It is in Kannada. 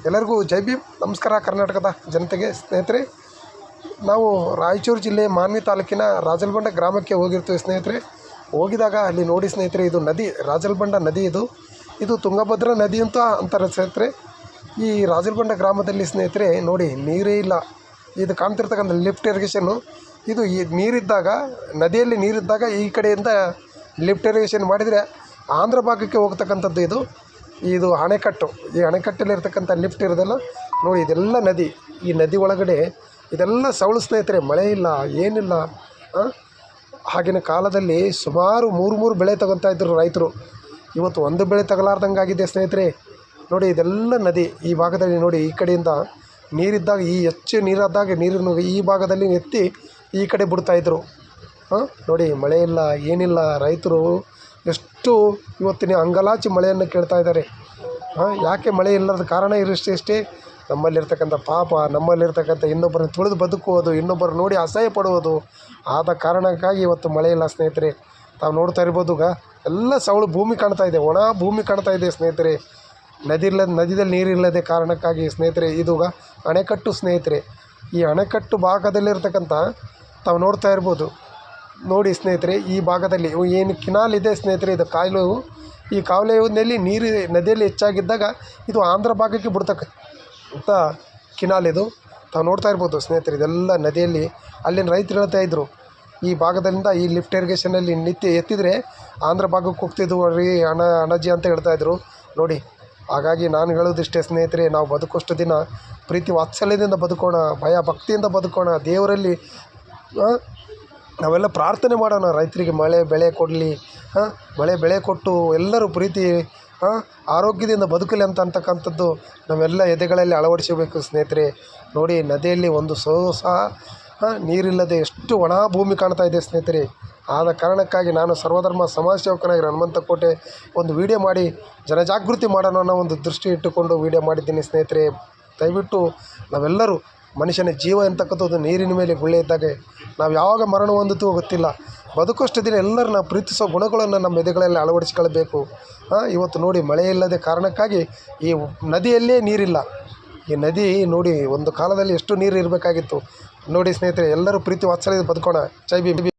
ಎಲ್ಲರಿಗೂ ಜೈ ಭೀಮ್. ನಮಸ್ಕಾರ ಕರ್ನಾಟಕದ ಜನತೆಗೆ. ಸ್ನೇಹಿತರೆ, ನಾವು ರಾಯಚೂರು ಜಿಲ್ಲೆ ಮಾನ್ವಿ ತಾಲೂಕಿನ ರಾಜಲಬಂಡ ಗ್ರಾಮಕ್ಕೆ ಹೋಗಿರ್ತೀವಿ ಸ್ನೇಹಿತರೆ. ಹೋಗಿದಾಗ ಅಲ್ಲಿ ನೋಡಿ ಸ್ನೇಹಿತರೆ, ಇದು ನದಿ, ರಾಜಲಬಂಡ ನದಿ. ಇದು ತುಂಗಭದ್ರಾ ನದಿ ಅಂತ ಅಂತಾರೆ ಸ್ನೇಹಿತರೆ. ಈ ರಾಜಲಬಂಡ ಗ್ರಾಮದಲ್ಲಿ ಸ್ನೇಹಿತರೆ ನೋಡಿ, ನೀರೇ ಇಲ್ಲ. ಇದು ಕಾಣ್ತಿರ್ತಕ್ಕಂಥ ಲಿಫ್ಟ್ ಇರಿಗೇಷನ್ನು, ಇದು ಈ ನೀರಿದ್ದಾಗ, ನದಿಯಲ್ಲಿ ನೀರಿದ್ದಾಗ ಈ ಕಡೆಯಿಂದ ಲಿಫ್ಟ್ ಇರಿಗೇಷನ್ ಮಾಡಿದರೆ ಆಂಧ್ರ ಭಾಗಕ್ಕೆ ಹೋಗ್ತಕ್ಕಂಥದ್ದು. ಇದು ಅಣೆಕಟ್ಟು. ಈ ಅಣೆಕಟ್ಟಲ್ಲಿರ್ತಕ್ಕಂಥ ಲಿಫ್ಟ್ ಇರೋದಲ್ಲ ನೋಡಿ, ಇದೆಲ್ಲ ನದಿ. ಈ ನದಿ ಒಳಗಡೆ ಇದೆಲ್ಲ ಸವಳು ಸ್ನೇಹಿತರೆ. ಮಳೆ ಇಲ್ಲ, ಏನಿಲ್ಲ. ಆಗಿನ ಕಾಲದಲ್ಲಿ ಸುಮಾರು ಮೂರು ಬೆಳೆ ತಗೊತಾ ಇದ್ದರು ರೈತರು. ಇವತ್ತು ಒಂದು ಬೆಳೆ ತಗಲಾರ್ದಂಗೆ ಆಗಿದೆ ಸ್ನೇಹಿತರೆ. ನೋಡಿ, ಇದೆಲ್ಲ ನದಿ. ಈ ಭಾಗದಲ್ಲಿ ನೋಡಿ, ಈ ಕಡೆಯಿಂದ ನೀರಿದ್ದಾಗ, ಈ ಹೆಚ್ಚು ನೀರಾದಾಗ ನೀರನ್ನು ಈ ಭಾಗದಲ್ಲಿ ಎತ್ತಿ ಈ ಕಡೆ ಬಿಡ್ತಾಯಿದ್ರು. ನೋಡಿ, ಮಳೆ ಇಲ್ಲ, ಏನಿಲ್ಲ. ರೈತರು ಎಷ್ಟು ಇವತ್ತಿನ ಅಂಗಲಾಚಿ ಮಳೆಯನ್ನು ಕೇಳ್ತಾ ಇದ್ದಾರೆ. ಯಾಕೆ ಮಳೆ ಇಲ್ಲದ ಕಾರಣ ಇಷ್ಟೇ, ನಮ್ಮಲ್ಲಿರ್ತಕ್ಕಂಥ ಪಾಪ, ನಮ್ಮಲ್ಲಿರ್ತಕ್ಕಂಥ ಇನ್ನೊಬ್ಬರನ್ನು ತುಳಿದು ಬದುಕುವುದು, ಇನ್ನೊಬ್ಬರು ನೋಡಿ ಅಸಹ್ಯ ಪಡುವುದು. ಆದ ಕಾರಣಕ್ಕಾಗಿ ಇವತ್ತು ಮಳೆ ಇಲ್ಲ ಸ್ನೇಹಿತರೆ. ತಾವು ನೋಡ್ತಾ ಇರ್ಬೋದುಗ, ಎಲ್ಲ ಸವಳು ಭೂಮಿ ಕಾಣ್ತಾ ಇದೆ, ಒಣ ಭೂಮಿ ಕಾಣ್ತಾ ಇದೆ ಸ್ನೇಹಿತರೆ. ನದಿಯಲ್ಲಿ ನೀರಿಲ್ಲದೆ ಕಾರಣಕ್ಕಾಗಿ ಸ್ನೇಹಿತರೆ. ಇದು ಅಣೆಕಟ್ಟು ಸ್ನೇಹಿತರೆ. ಈ ಅಣೆಕಟ್ಟು ಭಾಗದಲ್ಲಿರ್ತಕ್ಕಂಥ ತಾವು ನೋಡ್ತಾ ಇರ್ಬೋದು ನೋಡಿ ಸ್ನೇಹಿತರೆ. ಈ ಭಾಗದಲ್ಲಿ ಏನು ಕಿನಾಲ್ ಇದೆ ಸ್ನೇಹಿತರೆ, ಇದು ಕಾಲು. ಈ ಕಾಲುವೆಯಲ್ಲಿ ನೀರು ನದಿಯಲ್ಲಿ ಹೆಚ್ಚಾಗಿದ್ದಾಗ ಇದು ಆಂಧ್ರ ಭಾಗಕ್ಕೆ ಬಿಡ್ತಕ್ಕಂಥ ಕಿನಾಲ್. ಇದು ತಾವು ನೋಡ್ತಾ ಇರ್ಬೋದು ಸ್ನೇಹಿತರೆ. ಇದೆಲ್ಲ ನದಿಯಲ್ಲಿ ಅಲ್ಲಿನ ರೈತರು ಹೇಳ್ತಾ ಇದ್ದರು, ಈ ಭಾಗದಿಂದ ಈ ಲಿಫ್ಟ್ ಇರಿಗೇಷನಲ್ಲಿ ನಿತ್ಯ ಎತ್ತಿದರೆ ಆಂಧ್ರ ಭಾಗಕ್ಕೆ ಹೋಗ್ತಿದ್ವು ರೀ ಅಣಜಿ ಅಂತ ಹೇಳ್ತಾಯಿದ್ರು ನೋಡಿ. ಹಾಗಾಗಿ ನಾನು ಹೇಳೋದಿಷ್ಟೇ ಸ್ನೇಹಿತರೆ, ನಾವು ಬದುಕೋಷ್ಟು ದಿನ ಪ್ರೀತಿ ವಾತ್ಸಲ್ಯದಿಂದ ಬದುಕೋಣ, ಭಯ ಭಕ್ತಿಯಿಂದ ಬದುಕೋಣ. ದೇವರಲ್ಲಿ ನಾವೆಲ್ಲ ಪ್ರಾರ್ಥನೆ ಮಾಡೋಣ, ರೈತರಿಗೆ ಮಳೆ ಬೆಳೆ ಕೊಡಲಿ, ಮಳೆ ಬೆಳೆ ಕೊಟ್ಟು ಎಲ್ಲರೂ ಪ್ರೀತಿ ಆರೋಗ್ಯದಿಂದ ಬದುಕಲಿ ಅಂತಕ್ಕಂಥದ್ದು ನಾವೆಲ್ಲ ಎದೆಗಳಲ್ಲಿ ಅಳವಡಿಸಬೇಕು ಸ್ನೇಹಿತರೆ. ನೋಡಿ, ನದಿಯಲ್ಲಿ ಒಂದು ಸಹ ನೀರಿಲ್ಲದೆ ಎಷ್ಟು ಒಣ ಭೂಮಿ ಕಾಣ್ತಾ ಇದೆ ಸ್ನೇಹಿತರೆ. ಆದ ಕಾರಣಕ್ಕಾಗಿ ನಾನು ಸರ್ವಧರ್ಮ ಸಮಾಜ ಸೇವಕನಾಗಿ ಹನುಮಂತಕೋಟೆ ಒಂದು ವಿಡಿಯೋ ಮಾಡಿ ಜನಜಾಗೃತಿ ಮಾಡೋಣ ಅನ್ನೋ ಒಂದು ದೃಷ್ಟಿ ಇಟ್ಟುಕೊಂಡು ವಿಡಿಯೋ ಮಾಡಿದ್ದೀನಿ ಸ್ನೇಹಿತರೆ. ದಯವಿಟ್ಟು ನಾವೆಲ್ಲರೂ, ಮನುಷ್ಯನ ಜೀವ ಅಂತಕ್ಕಂಥದ್ದು ನೀರಿನ ಮೇಲೆ ಗುಳ್ಳೆ ಇದ್ದಾಗೆ. ನಾವು ಯಾವಾಗ ಮರಣ ಹೊಂದುತ್ತೀವೋ ಗೊತ್ತಿಲ್ಲ. ಬದುಕೋಷ್ಟು ದಿನ ಎಲ್ಲರೂ ನಾವು ಪ್ರೀತಿಸೋ ಗುಣಗಳನ್ನು ನಮ್ಮ ಎದೆಗಳಲ್ಲಿ ಅಳವಡಿಸ್ಕೊಳ್ಬೇಕು. ಇವತ್ತು ನೋಡಿ, ಮಳೆ ಇಲ್ಲದೆ ಕಾರಣಕ್ಕಾಗಿ ಈ ನದಿಯಲ್ಲೇ ನೀರಿಲ್ಲ. ಈ ನದಿ ನೋಡಿ, ಒಂದು ಕಾಲದಲ್ಲಿ ಎಷ್ಟು ನೀರು ಇರಬೇಕಾಗಿತ್ತು ನೋಡಿ ಸ್ನೇಹಿತರೆ. ಎಲ್ಲರೂ ಪ್ರೀತಿ ವಾತ್ಸಲ್ಯದಿಂದ ಬದುಕೋಣ. ಜೈ ಭೀಮ್.